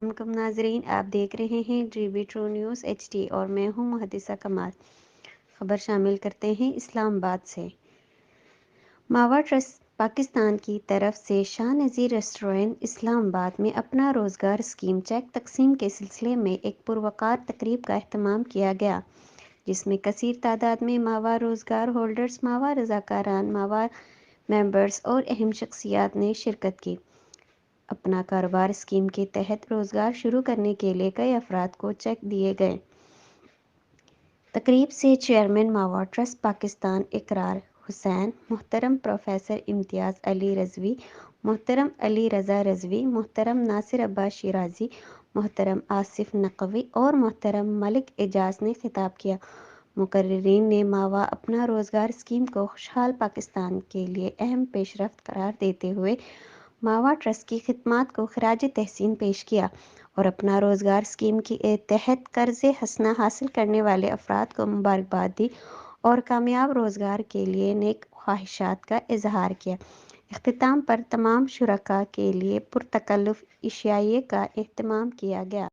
وعلیکم ناظرین، آپ دیکھ رہے ہیں GB ٹرو نیوز HD اور میں ہوں محدثہ کمال۔ خبر شامل کرتے ہیں اسلام آباد سے۔ ماوا ٹرسٹ پاکستان کی طرف سے شاہ نذیر ریسٹورنٹ اسلام آباد میں اپنا روزگار اسکیم چیک تقسیم کے سلسلے میں ایک پروقار تقریب کا اہتمام کیا گیا، جس میں کثیر تعداد میں ماوا روزگار ہولڈرز، ماوا رضاکاران، ماوا ممبرز اور اہم شخصیات نے شرکت کی۔ اپنا کاروبار اسکیم کے تحت روزگار شروع کرنے کے لیے کئی افراد کو چیک دیے گئے۔ تقریب سے چیئرمین ماوا ٹرسٹ پاکستان اقرار حسین، محترم پروفیسر امتیاز علی رضوی، محترم علی رضا رضوی، محترم ناصر عباس شیرازی، محترم آصف نقوی اور محترم ملک اعجاز نے خطاب کیا۔ مقررین نے ماوا اپنا روزگار اسکیم کو خوشحال پاکستان کے لیے اہم پیش رفت قرار دیتے ہوئے ماوا ٹرسٹ کی خدمات کو خراج تحسین پیش کیا اور اپنا روزگار اسکیم کے تحت قرض حسنہ حاصل کرنے والے افراد کو مبارکباد دی اور کامیاب روزگار کے لیے نیک خواہشات کا اظہار کیا۔ اختتام پر تمام شرکاء کے لیے پرتکلف عشائیے کا اہتمام کیا گیا۔